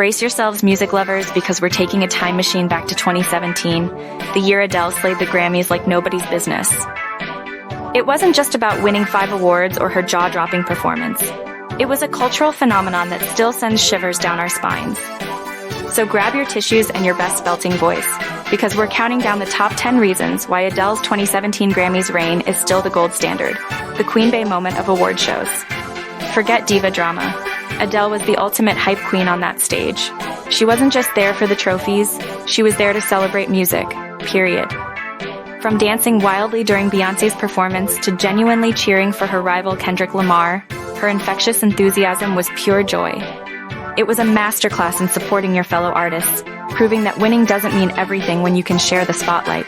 Brace yourselves, music lovers, because we're taking a time machine back to 2017, the year Adele slayed the Grammys like nobody's business. It wasn't just about winning 5 awards or her jaw-dropping performance. It was a cultural phenomenon that still sends shivers down our spines. So grab your tissues and your best belting voice, because we're counting down the top 10 reasons why Adele's 2017 Grammys reign is still the gold standard, the Queen Bee moment of award shows. Forget diva drama. Adele was the ultimate hype queen on that stage. She wasn't just there for the trophies, she was there to celebrate music, period. From dancing wildly during Beyoncé's performance to genuinely cheering for her rival Kendrick Lamar, her infectious enthusiasm was pure joy. It was a masterclass in supporting your fellow artists, proving that winning doesn't mean everything when you can share the spotlight.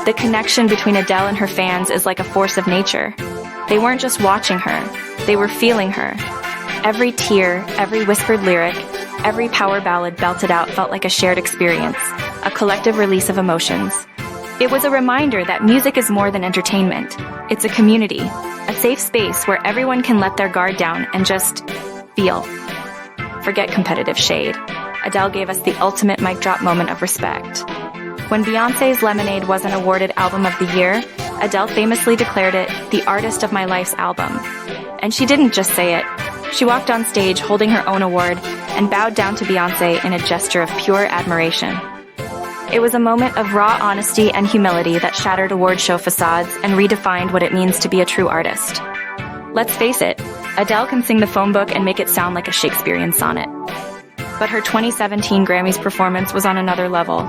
The connection between Adele and her fans is like a force of nature. They weren't just watching her, they were feeling her. Every tear, every whispered lyric, every power ballad belted out felt like a shared experience, a collective release of emotions. It was a reminder that music is more than entertainment. It's a community, a safe space where everyone can let their guard down and just feel. Forget competitive shade. Adele gave us the ultimate mic drop moment of respect. When Beyoncé's Lemonade wasn't awarded Album of the Year, Adele famously declared it the artist of my life's album. And she didn't just say it. She walked on stage holding her own award and bowed down to Beyoncé in a gesture of pure admiration. It was a moment of raw honesty and humility that shattered award show facades and redefined what it means to be a true artist. Let's face it, Adele can sing the phone book and make it sound like a Shakespearean sonnet. But her 2017 Grammys performance was on another level.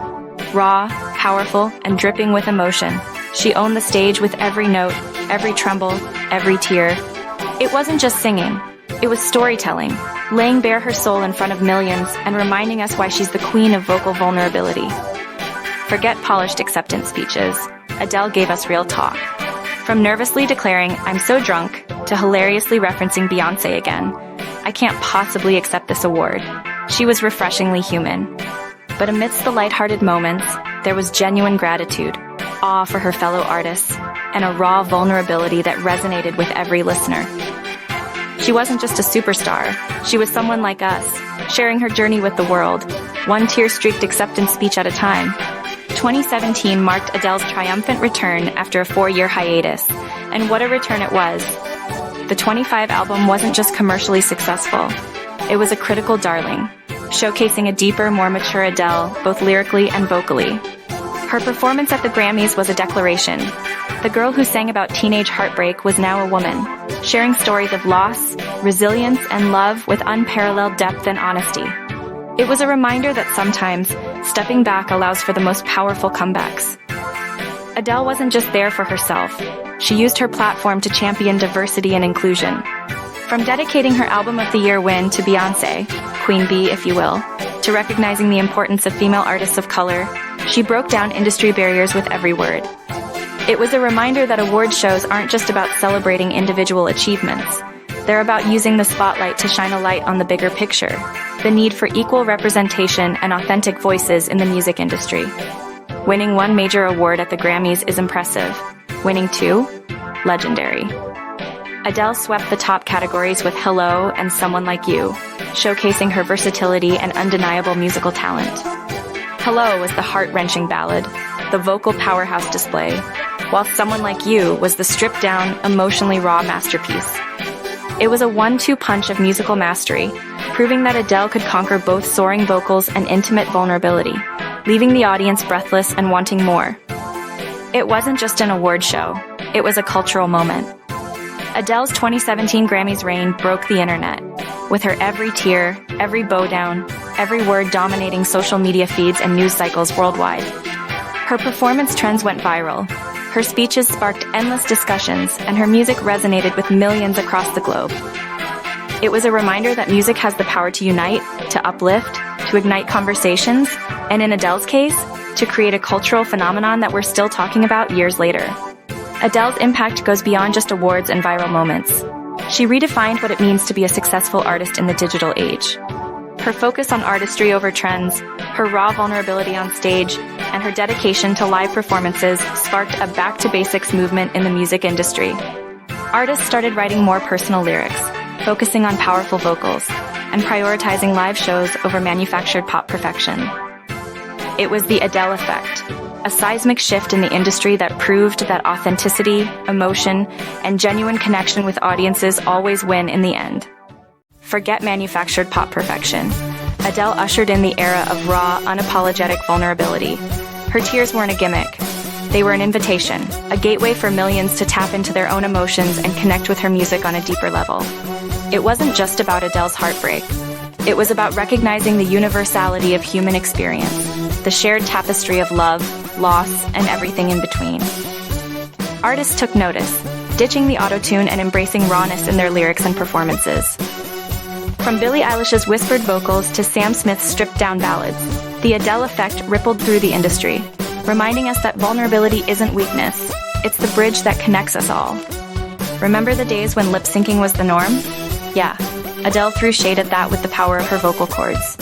Raw, powerful, and dripping with emotion, she owned the stage with every note, every tremble, every tear. It wasn't just singing. It was storytelling, laying bare her soul in front of millions and reminding us why she's the queen of vocal vulnerability. Forget polished acceptance speeches. Adele gave us real talk. From nervously declaring, "I'm so drunk," to hilariously referencing Beyoncé again. I can't possibly accept this award. She was refreshingly human. But amidst the lighthearted moments, there was genuine gratitude, awe for her fellow artists, and a raw vulnerability that resonated with every listener. She wasn't just a superstar, she was someone like us, sharing her journey with the world, one tear-streaked acceptance speech at a time. 2017 marked Adele's triumphant return after a 4-year hiatus, and what a return it was. The 25 album wasn't just commercially successful, it was a critical darling, showcasing a deeper, more mature Adele, both lyrically and vocally. Her performance at the Grammys was a declaration. The girl who sang about teenage heartbreak was now a woman, sharing stories of loss, resilience, and love with unparalleled depth and honesty. It was a reminder that sometimes, stepping back allows for the most powerful comebacks. Adele wasn't just there for herself. She used her platform to champion diversity and inclusion. From dedicating her Album of the Year win to Beyoncé, Queen Bee if you will, to recognizing the importance of female artists of color, she broke down industry barriers with every word. It was a reminder that award shows aren't just about celebrating individual achievements. They're about using the spotlight to shine a light on the bigger picture, the need for equal representation and authentic voices in the music industry. Winning 1 major award at the Grammys is impressive. Winning 2? Legendary. Adele swept the top categories with Hello and Someone Like You, showcasing her versatility and undeniable musical talent. Hello was the heart-wrenching ballad, the vocal powerhouse display, while Someone Like You was the stripped-down, emotionally raw masterpiece. It was a 1-2 punch of musical mastery, proving that Adele could conquer both soaring vocals and intimate vulnerability, leaving the audience breathless and wanting more. It wasn't just an award show, it was a cultural moment. Adele's 2017 Grammys reign broke the internet, with her every tear, every bow down, every word dominating social media feeds and news cycles worldwide. Her performance trends went viral. Her speeches sparked endless discussions, and her music resonated with millions across the globe. It was a reminder that music has the power to unite, to uplift, to ignite conversations, and in Adele's case, to create a cultural phenomenon that we're still talking about years later. Adele's impact goes beyond just awards and viral moments. She redefined what it means to be a successful artist in the digital age. Her focus on artistry over trends, her raw vulnerability on stage, and her dedication to live performances sparked a back-to-basics movement in the music industry. Artists started writing more personal lyrics, focusing on powerful vocals, and prioritizing live shows over manufactured pop perfection. It was the Adele Effect, a seismic shift in the industry that proved that authenticity, emotion, and genuine connection with audiences always win in the end. Forget manufactured pop perfection. Adele ushered in the era of raw, unapologetic vulnerability. Her tears weren't a gimmick. They were an invitation, a gateway for millions to tap into their own emotions and connect with her music on a deeper level. It wasn't just about Adele's heartbreak. It was about recognizing the universality of human experience, the shared tapestry of love, loss, and everything in between. Artists took notice, ditching the auto-tune and embracing rawness in their lyrics and performances. From Billie Eilish's whispered vocals to Sam Smith's stripped-down ballads, the Adele Effect rippled through the industry, reminding us that vulnerability isn't weakness, it's the bridge that connects us all. Remember the days when lip-syncing was the norm? Yeah, Adele threw shade at that with the power of her vocal cords.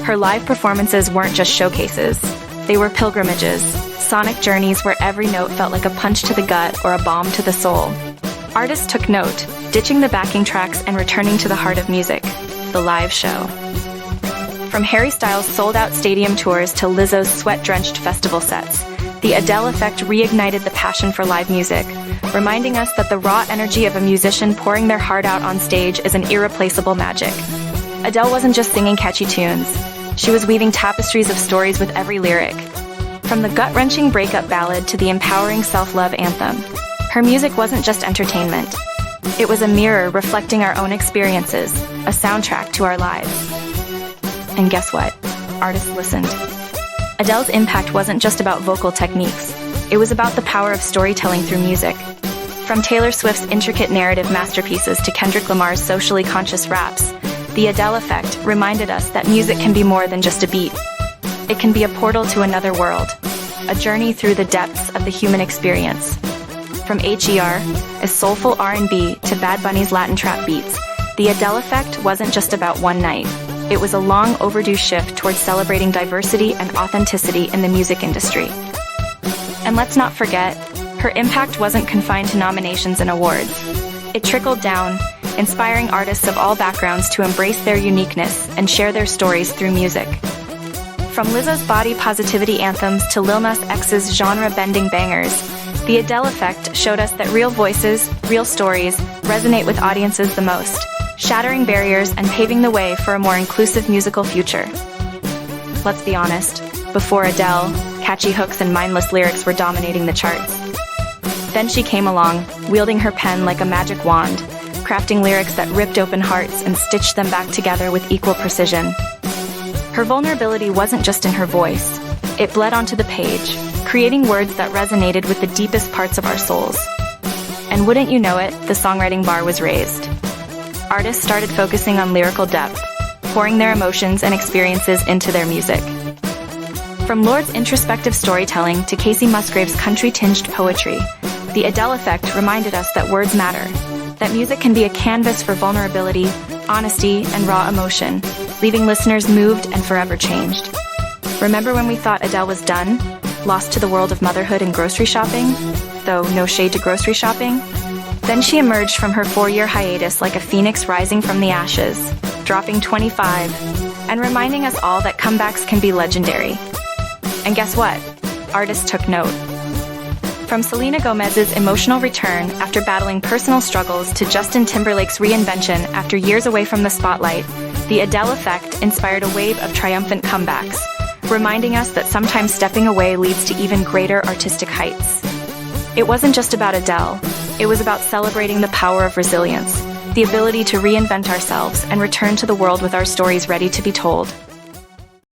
Her live performances weren't just showcases, they were pilgrimages, sonic journeys where every note felt like a punch to the gut or a balm to the soul. Artists took note, ditching the backing tracks and returning to the heart of music, the live show. From Harry Styles' sold-out stadium tours to Lizzo's sweat-drenched festival sets, the Adele Effect reignited the passion for live music, reminding us that the raw energy of a musician pouring their heart out on stage is an irreplaceable magic. Adele wasn't just singing catchy tunes. She was weaving tapestries of stories with every lyric. From the gut-wrenching breakup ballad to the empowering self-love anthem, her music wasn't just entertainment. It was a mirror reflecting our own experiences, a soundtrack to our lives. And guess what? Artists listened. Adele's impact wasn't just about vocal techniques. It was about the power of storytelling through music. From Taylor Swift's intricate narrative masterpieces to Kendrick Lamar's socially conscious raps, the Adele Effect reminded us that music can be more than just a beat. It can be a portal to another world, a journey through the depths of the human experience. From HER, a soulful R&B to Bad Bunny's Latin trap beats, the Adele Effect wasn't just about one night. It was a long overdue shift towards celebrating diversity and authenticity in the music industry. And let's not forget, her impact wasn't confined to nominations and awards. It trickled down, inspiring artists of all backgrounds to embrace their uniqueness and share their stories through music. From Lizzo's body positivity anthems to Lil Nas X's genre-bending bangers, the Adele Effect showed us that real voices, real stories, resonate with audiences the most, shattering barriers and paving the way for a more inclusive musical future. Let's be honest, before Adele, catchy hooks and mindless lyrics were dominating the charts. Then she came along, wielding her pen like a magic wand, crafting lyrics that ripped open hearts and stitched them back together with equal precision. Her vulnerability wasn't just in her voice. It bled onto the page, creating words that resonated with the deepest parts of our souls. And wouldn't you know it, the songwriting bar was raised. Artists started focusing on lyrical depth, pouring their emotions and experiences into their music. From Lorde's introspective storytelling to Casey Musgrave's country-tinged poetry, the Adele Effect reminded us that words matter, that music can be a canvas for vulnerability, honesty, and raw emotion, leaving listeners moved and forever changed. Remember when we thought Adele was done, lost to the world of motherhood and grocery shopping? Though no shade to grocery shopping? Then she emerged from her 4-year hiatus like a phoenix rising from the ashes, dropping 25, and reminding us all that comebacks can be legendary. And guess what? Artists took note. From Selena Gomez's emotional return after battling personal struggles to Justin Timberlake's reinvention after years away from the spotlight, the Adele Effect inspired a wave of triumphant comebacks, reminding us that sometimes stepping away leads to even greater artistic heights. It wasn't just about Adele. It was about celebrating the power of resilience, the ability to reinvent ourselves and return to the world with our stories ready to be told.